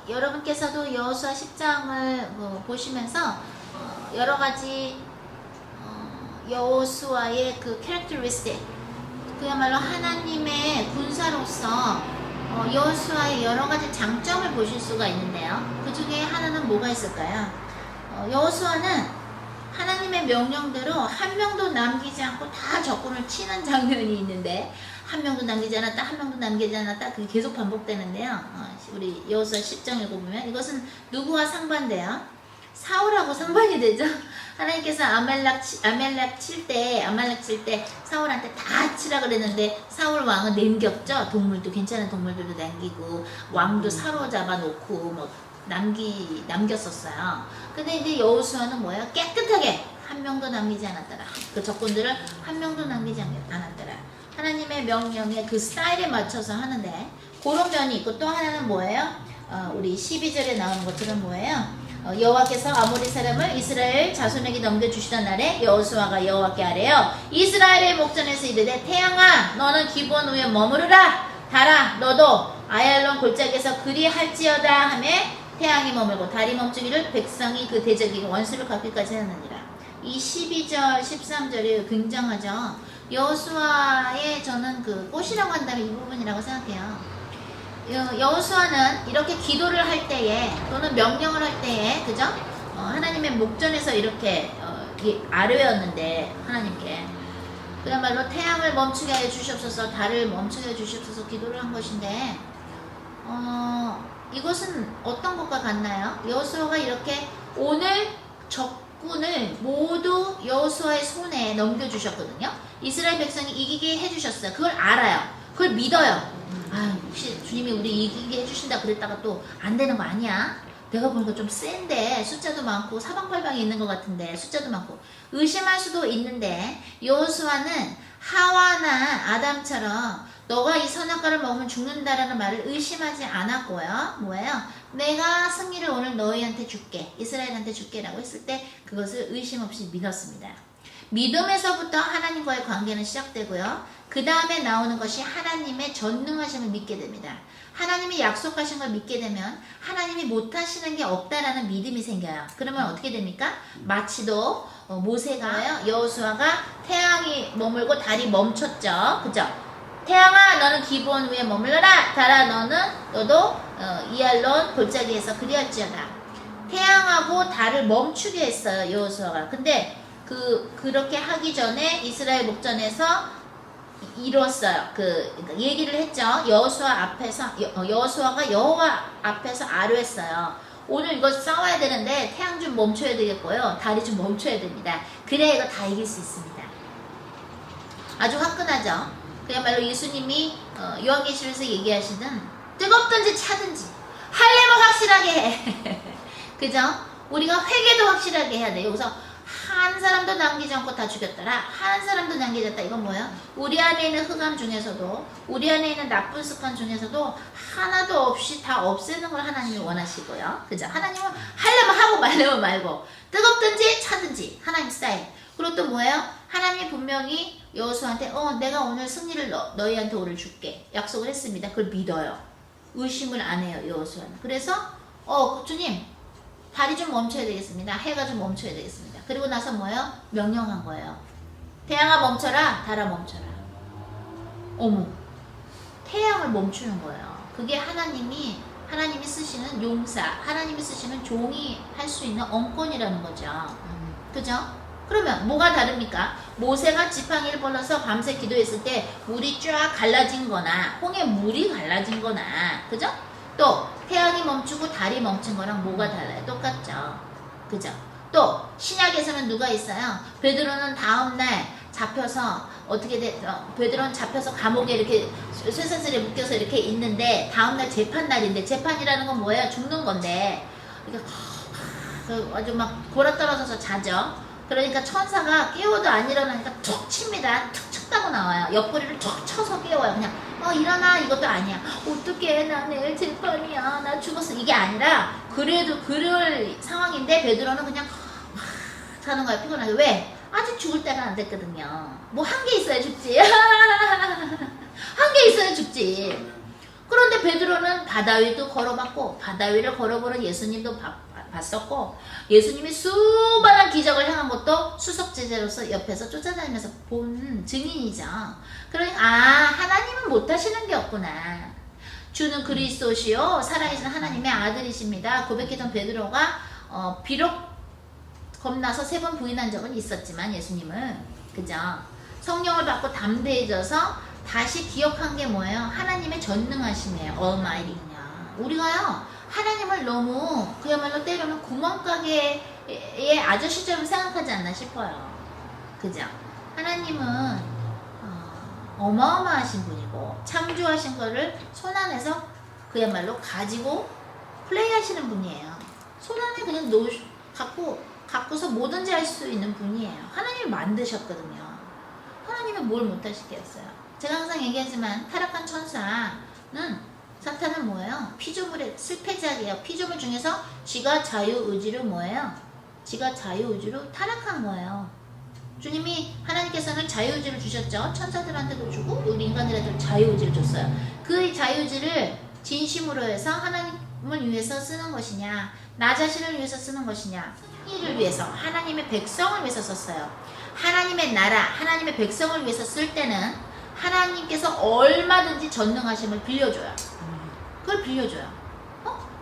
여러분께서도 여호수아 10장을 보시면서 여러 가지 여호수아의 그 캐릭터리스틱, 그야말로 하나님의 군사로서 여호수아의 여러 가지 장점을 보실 수가 있는데요. 그 중에 하나는 뭐가 있을까요? 여호수아는 하나님의 명령대로 한 명도 남기지 않고 다 적군을 치는 장면이 있는데, 한 명도 남기지 않았다, 한 명도 남기지 않았다, 그게 계속 반복되는데요. 우리 여호수아 10장 읽어보면 이것은 누구와 상반돼요? 사울하고 상반이 되죠. 하나님께서 아말렉 칠 때 사울한테 다 치라 그랬는데 사울 왕은 남겼죠. 동물도, 괜찮은 동물들도 남기고 왕도 사로잡아 놓고 뭐 남겼었어요. 근데 이제 여호수아는 뭐예요? 깨끗하게 한 명도 남기지 않았더라. 그 적군들을 한 명도 남기지 않았더라. 하나님의 명령에 그 스타일에 맞춰서 하는데 그런 면이 있고, 또 하나는 뭐예요? 우리 12절에 나오는 것들은 뭐예요? 여호와께서 아모리 사람을 이스라엘 자손에게 넘겨주시던 날에 여호수아가 여호와께 아뢰어 이스라엘의 목전에서 이르되 태양아 너는 기브온 위에 머무르라, 달아 너도 아얄론 골짜기에서 그리할지어다 하매 태양이 머물고 달이 멈추기를 백성이 그 대적에게 원수를 갚기까지 하느니라. 이 12절 13절이 굉장하죠. 여호수아의 저는 그 꽃이라고 한다면 이 부분이라고 생각해요. 여호수아는 이렇게 기도를 할 때에 또는 명령을 할 때에, 그죠? 하나님의 목전에서 이렇게 아뢰었는데, 하나님께 그야말로 태양을 멈추게 해 주시옵소서, 달을 멈추게 해 주시옵소서 기도를 한 것인데, 이것은 어떤 것과 같나요? 여호수아가 이렇게 오늘 적군을 모두 여호수아의 손에 넘겨주셨거든요. 이스라엘 백성이 이기게 해주셨어요. 그걸 알아요. 그걸 믿어요. 혹시 주님이 우리 이기게 해주신다 그랬다가 또 안 되는 거 아니야? 내가 보니까 좀 센데 숫자도 많고 사방팔방에 있는 것 같은데 숫자도 많고 의심할 수도 있는데, 여호수아는 하와나 아담처럼 너가 이 선악과를 먹으면 죽는다라는 말을 의심하지 않았고요. 뭐예요? 내가 승리를 오늘 너희한테 줄게, 이스라엘한테 줄게 라고 했을 때 그것을 의심 없이 믿었습니다. 믿음에서부터 하나님과의 관계는 시작되고요. 그 다음에 나오는 것이 하나님의 전능하심을 믿게 됩니다. 하나님이 약속하신 걸 믿게 되면 하나님이 못하시는 게 없다라는 믿음이 생겨요. 그러면 어떻게 됩니까? 마치도 모세가, 여호수아가 태양이 머물고 달이 멈췄죠. 그죠? 태양아 너는 기브온 위에 머물러라, 달아 너도 이알론 골짜기에서 그리할지어다. 태양하고 달을 멈추게 했어요, 여호수아가. 근데 그렇게 하기 전에 이스라엘 목전에서 이뤘어요. 그러니까 얘기를 했죠. 여호수아가 여호와 앞에서 아뢰었어요. 오늘 이거 싸워야 되는데 태양 좀 멈춰야 되겠고요, 달이 좀 멈춰야 됩니다. 그래야 이거 다 이길 수 있습니다. 아주 화끈하죠. 그야말로 예수님이 요한계시록에서 얘기하시는 뜨겁든지 차든지 할례만 확실하게 해. 그죠? 우리가 회개도 확실하게 해야 돼요. 여기서 한 사람도 남기지 않고 다 죽였더라, 한 사람도 남기지 않다. 이건 뭐예요? 우리 안에 있는 흑암 중에서도, 우리 안에 있는 나쁜 습관 중에서도 하나도 없이 다 없애는 걸 하나님이 원하시고요. 그죠? 하나님은 하려면 하고 말려면 말고, 뜨겁든지 차든지 하나님 스타일. 그리고 또 뭐예요? 하나님이 분명히 여호수아한테 내가 오늘 승리를 너희한테 오늘 줄게 약속을 했습니다. 그걸 믿어요. 의심을 안 해요, 여호수아는. 그래서 주님 달이 좀 멈춰야 되겠습니다. 해가 좀 멈춰야 되겠습니다. 그리고 나서 뭐예요? 명령한 거예요. 태양아 멈춰라, 달아 멈춰라. 어머, 태양을 멈추는 거예요. 그게 하나님이 쓰시는 용사, 하나님이 쓰시는 종이 할 수 있는 언권이라는 거죠. 그죠? 그러면 뭐가 다릅니까? 모세가 지팡이를 벌려서 밤새 기도했을 때 물이 쫙 갈라진 거나 홍해 물이 갈라진 거나, 그죠? 또 태양이 멈추고 달이 멈춘 거랑 뭐가 달라요? 똑같죠. 그죠? 또 신약에서는 누가 있어요? 베드로는 다음날 잡혀서 베드로는 잡혀서 감옥에 이렇게 쇠사슬에 묶여서 이렇게 있는데 다음날 재판날인데, 재판이라는 건 뭐예요? 죽는 건데 아주 막 골아떨어져서 자죠. 그러니까 천사가 깨워도 안 일어나니까 툭 칩니다. 툭 쳤다고 나와요. 옆구리를 툭 쳐서 깨워요. 그냥 일어나, 이것도 아니야. 어떡해, 나 내일 재판이야, 나 죽었어, 이게 아니라 그래도 그럴 상황인데 베드로는 그냥 자는 거야, 피곤하게. 왜? 아직 죽을 때가 안 됐거든요. 뭐 한 개 있어야 죽지. 한 개 있어야 죽지. 그런데 베드로는 바다 위도 걸어봤고 바다 위를 걸어보는 예수님도 봤었고 예수님이 수많은 기적을 행한 것도 수석제자로서 옆에서 쫓아다니면서 본 증인이죠. 그러니까 하나님은 못하시는 게 없구나. 주는 그리스도시요 살아계신 하나님의 아들이십니다. 고백했던 베드로가 비록 겁나서 3번 부인한 적은 있었지만 예수님은 그죠? 성령을 받고 담대해져서 다시 기억한 게 뭐예요? 하나님의 전능하심이에요. Almighty냐. 우리가요 하나님을 너무 그야말로 때로는 구멍가게의 아저씨처럼 생각하지 않나 싶어요. 그죠? 하나님은 어마어마하신 분이고 창조하신 거를 손안에서 그야말로 가지고 플레이하시는 분이에요. 손안에 그냥 갖고서 뭐든지 할 수 있는 분이에요. 하나님을 만드셨거든요. 하나님이 뭘 못하시겠어요? 제가 항상 얘기하지만 타락한 천사는 사탄은 뭐예요? 피조물의 실패작이에요. 피조물 중에서 지가 자유의지로 뭐예요? 지가 자유의지로 타락한 거예요. 주님이 하나님께서는 자유의지를 주셨죠. 천사들한테도 주고 우리 인간들한테도 자유의지를 줬어요. 그 자유의지를 진심으로 해서 하나님을 위해서 쓰는 것이냐 나 자신을 위해서 쓰는 것이냐 승리를 위해서 하나님의 백성을 위해서 썼어요. 하나님의 나라 하나님의 백성을 위해서 쓸 때는 하나님께서 얼마든지 전능하심을 빌려줘요. 그걸 빌려줘요.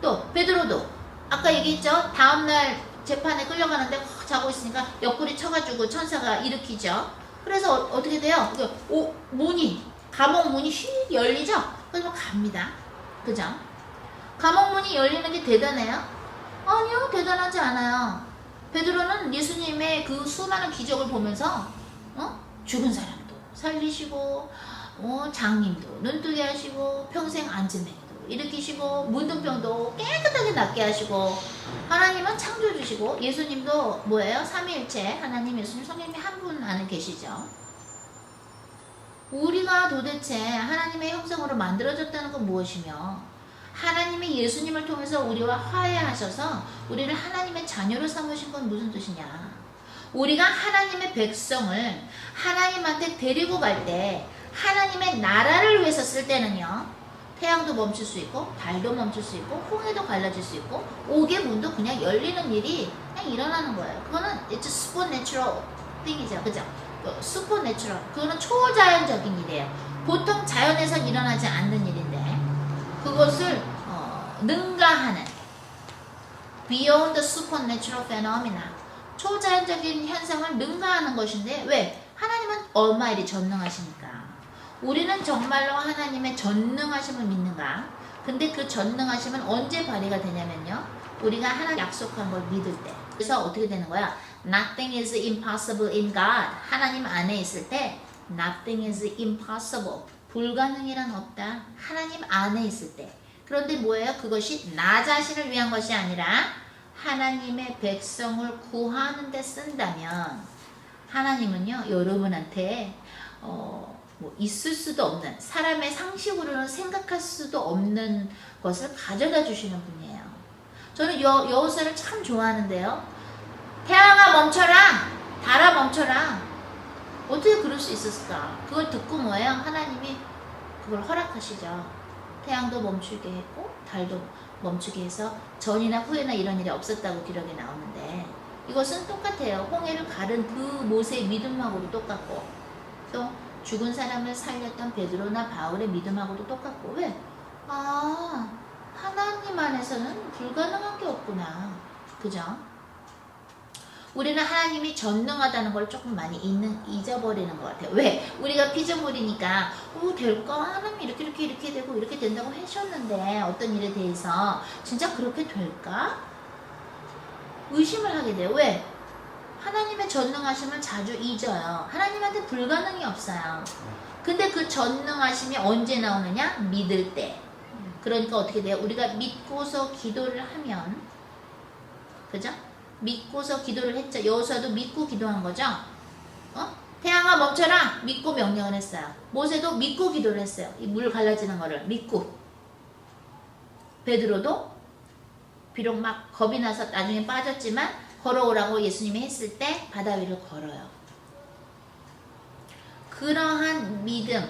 또 베드로도 아까 얘기했죠. 다음날 재판에 끌려가는데 자고 있으니까 옆구리 쳐가지고 천사가 일으키죠. 그래서 어떻게 돼요? 감옥 문이 휙 열리죠. 그래서 갑니다. 그죠? 감옥 문이 열리는 게 대단해요? 아니요, 대단하지 않아요. 베드로는 예수님의 그 수많은 기적을 보면서 죽은 사람도 살리시고 장님도 눈뜨게 하시고 평생 앉은 일으키시고 문둥병도 깨끗하게 낫게 하시고 하나님은 창조주시고 예수님도 뭐예요? 삼위일체 하나님 예수님 성령님이 한 분 안에 계시죠. 우리가 도대체 하나님의 형상으로 만들어졌다는 건 무엇이며 하나님이 예수님을 통해서 우리와 화해하셔서 우리를 하나님의 자녀로 삼으신 건 무슨 뜻이냐. 우리가 하나님의 백성을 하나님한테 데리고 갈 때 하나님의 나라를 위해서 쓸 때는요 태양도 멈출 수 있고 달도 멈출 수 있고 홍해도 갈라질 수 있고 옥의 문도 그냥 열리는 일이 그냥 일어나는 거예요. 그거는 it's supernatural thing이죠. 그죠? supernatural 그거는 초자연적인 일이에요. 보통 자연에서 일어나지 않는 일인데 그것을 능가하는 beyond the supernatural phenomena 초자연적인 현상을 능가하는 것인데 왜? 하나님은 almighty 전능하시니까 우리는 정말로 하나님의 전능하심을 믿는가? 근데 그 전능하심은 언제 발휘가 되냐면요. 우리가 하나님 약속한 걸 믿을 때. 그래서 어떻게 되는 거야? Nothing is impossible in God. 하나님 안에 있을 때 Nothing is impossible. 불가능이란 없다. 하나님 안에 있을 때. 그런데 뭐예요? 그것이 나 자신을 위한 것이 아니라 하나님의 백성을 구하는 데 쓴다면 하나님은요. 여러분한테 있을 수도 없는 사람의 상식으로는 생각할 수도 없는 것을 가져다 주시는 분이에요. 저는 여호수아를 참 좋아하는데요. 태양아 멈춰라 달아 멈춰라 어떻게 그럴 수 있었을까. 그걸 듣고 뭐예요? 하나님이 그걸 허락하시죠. 태양도 멈추게 했고 달도 멈추게 해서 전이나 후에나 이런 일이 없었다고 기록이 나오는데 이것은 똑같아요. 홍해를 가른 그 모세의 믿음하고도 똑같고 또 죽은 사람을 살렸던 베드로나 바울의 믿음하고도 똑같고 왜? 하나님 안에서는 불가능한 게 없구나. 그죠? 우리는 하나님이 전능하다는 걸 조금 많이 잊어버리는 것 같아요. 왜? 우리가 피조물이니까 될까? 하나님이 이렇게 되고 이렇게 된다고 하셨는데 어떤 일에 대해서 진짜 그렇게 될까? 의심을 하게 돼요. 왜? 하나님의 전능하심을 자주 잊어요. 하나님한테 불가능이 없어요. 근데 그 전능하심이 언제 나오느냐? 믿을 때. 그러니까 어떻게 돼요? 우리가 믿고서 기도를 하면 그죠? 믿고서 기도를 했죠. 여호수아도 믿고 기도한 거죠. 태양아 멈춰라 믿고 명령을 했어요. 모세도 믿고 기도를 했어요. 이 물 갈라지는 거를 믿고. 베드로도 비록 막 겁이 나서 나중에 빠졌지만 걸어오라고 예수님이 했을 때 바다 위를 걸어요. 그러한 믿음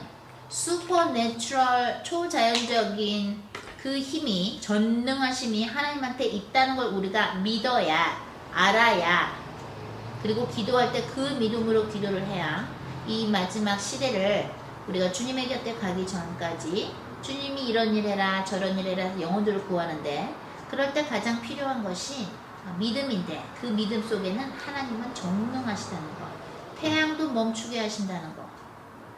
슈퍼내추럴 초자연적인 그 힘이 전능하심이 하나님한테 있다는 걸 우리가 믿어야 알아야 그리고 기도할 때 그 믿음으로 기도를 해야 이 마지막 시대를 우리가 주님의 곁에 가기 전까지 주님이 이런 일 해라 저런 일 해라 영혼들을 구하는데 그럴 때 가장 필요한 것이 믿음인데 그 믿음 속에는 하나님은 전능하시다는 거 태양도 멈추게 하신다는 거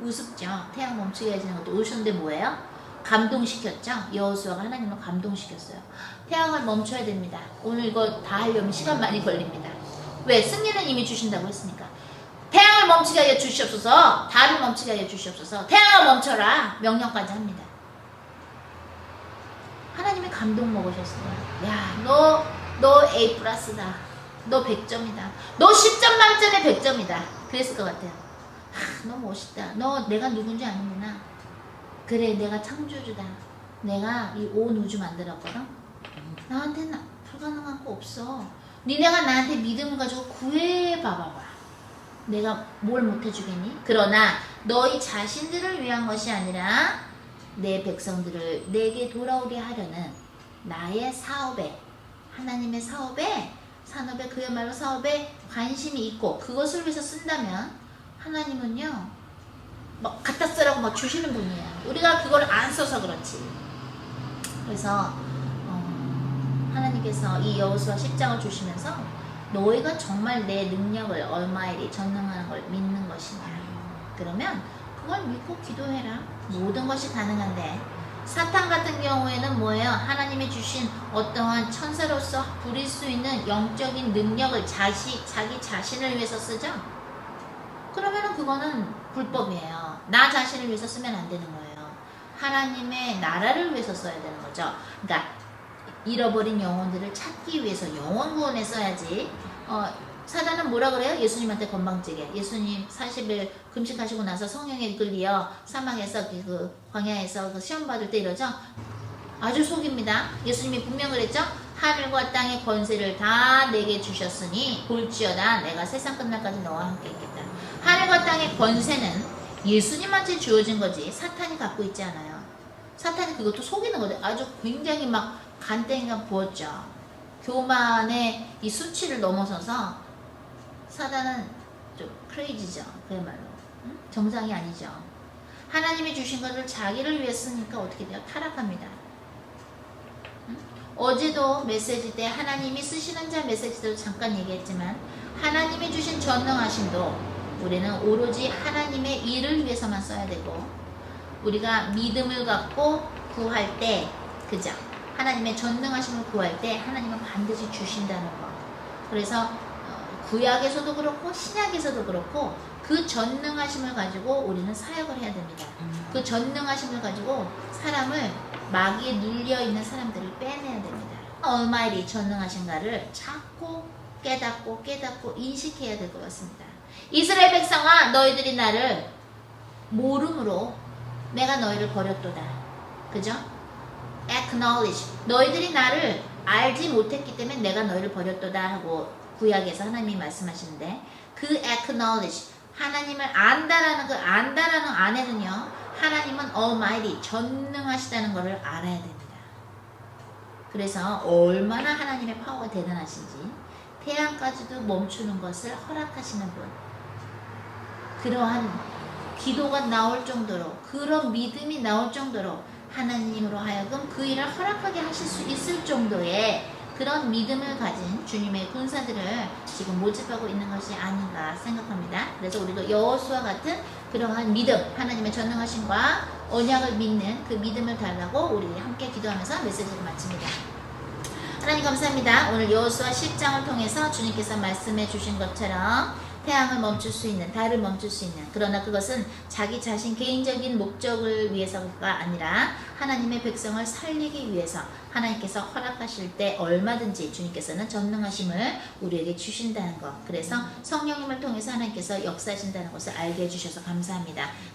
우습죠. 태양 멈추게 하시는 것도 우스운데 뭐예요? 감동시켰죠. 여호수아가 하나님을 감동시켰어요. 태양을 멈춰야 됩니다. 오늘 이거 다 하려면 시간 많이 걸립니다. 왜? 승리는 이미 주신다고 했으니까. 태양을 멈추게 하여 주시옵소서. 달을 멈추게 하여 주시옵소서. 태양을 멈춰라. 명령까지 합니다. 하나님이 감동 먹으셨어요. 야, 너 A 플러스다. 너 100점이다. 너 10점 만점에 100점이다. 그랬을 것 같아요. 너 멋있다. 너 내가 누군지 아는구나. 그래, 내가 창조주다. 내가 이 온 우주 만들었거든. 나한테는 불가능한 거 없어. 니네가 나한테 믿음을 가지고 구해봐봐봐. 내가 뭘 못해주겠니? 그러나 너희 자신들을 위한 것이 아니라 내 백성들을 내게 돌아오게 하려는 나의 사업에 하나님의 산업에 그야말로 사업에 관심이 있고 그것을 위해서 쓴다면 하나님은요 막 갖다 쓰라고 막 주시는 분이에요. 우리가 그걸 안 써서 그렇지. 그래서 하나님께서 이 여호수아 10장을 주시면서 너희가 정말 내 능력을 얼마일이 전능하는 걸 믿는 것이냐. 그러면 그걸 믿고 기도해라. 모든 것이 가능한데 사탄 같은 경우에는 뭐예요? 하나님이 주신 어떠한 천사로서 부릴 수 있는 영적인 능력을 자기 자신을 위해서 쓰죠? 그러면은 그거는 불법이에요. 나 자신을 위해서 쓰면 안 되는 거예요. 하나님의 나라를 위해서 써야 되는 거죠. 그러니까 잃어버린 영혼들을 찾기 위해서 영혼 구원에 써야지. 사단은 뭐라 그래요? 예수님한테 건방지게. 예수님 40일 금식하시고 나서 성령에 이끌려 사막에서 그 광야에서 그 시험 받을 때 이러죠. 아주 속입니다. 예수님이 분명 그랬죠. 하늘과 땅의 권세를 다 내게 주셨으니 볼지어다 내가 세상 끝날까지 너와 함께 있겠다. 하늘과 땅의 권세는 예수님한테 주어진 거지 사탄이 갖고 있지 않아요. 사탄이 그것도 속이는 거죠. 아주 굉장히 막 간땡이가 부었죠. 교만의 이 수치를 넘어서서 사단은 좀 크레이지죠. 그야말로 정상이 아니죠. 하나님이 주신 것을 자기를 위해 쓰니까 어떻게 돼요? 타락합니다. 어제도 메시지 때 하나님이 쓰시는 자 메시지도 잠깐 얘기했지만 하나님이 주신 전능하심도 우리는 오로지 하나님의 일을 위해서만 써야 되고 우리가 믿음을 갖고 구할 때 그죠? 하나님의 전능하심을 구할 때 하나님은 반드시 주신다는 거. 그래서 구약에서도 그렇고 신약에서도 그렇고 그 전능하심을 가지고 우리는 사역을 해야 됩니다. 그 전능하심을 가지고 사람을 마귀에 눌려있는 사람들을 빼내야 됩니다. 얼마일이 전능하신가를 찾고 깨닫고 인식해야 될 것 같습니다. 이스라엘 백성아 너희들이 나를 모름으로 내가 너희를 버렸도다. 그죠? acknowledge. 너희들이 나를 알지 못했기 때문에 내가 너희를 버렸도다 하고 구약에서 하나님이 말씀하시는데 그 acknowledge 하나님을 안다라는 그 안다라는 안에는요 하나님은 almighty 전능하시다는 것을 알아야 됩니다. 그래서 얼마나 하나님의 파워가 대단하신지 태양까지도 멈추는 것을 허락하시는 분 그러한 기도가 나올 정도로 그런 믿음이 나올 정도로 하나님으로 하여금 그 일을 허락하게 하실 수 있을 정도의 그런 믿음을 가진 주님의 군사들을 지금 모집하고 있는 것이 아닌가 생각합니다. 그래서 우리도 여호수아 같은 그러한 믿음, 하나님의 전능하심과 언약을 믿는 그 믿음을 달라고 우리 함께 기도하면서 메시지를 마칩니다. 하나님 감사합니다. 오늘 여호수아 10장을 통해서 주님께서 말씀해 주신 것처럼 태양을 멈출 수 있는, 달을 멈출 수 있는 그러나 그것은 자기 자신 개인적인 목적을 위해서가 아니라 하나님의 백성을 살리기 위해서 하나님께서 허락하실 때 얼마든지 주님께서는 전능하심을 우리에게 주신다는 것 그래서 성령님을 통해서 하나님께서 역사하신다는 것을 알게 해주셔서 감사합니다.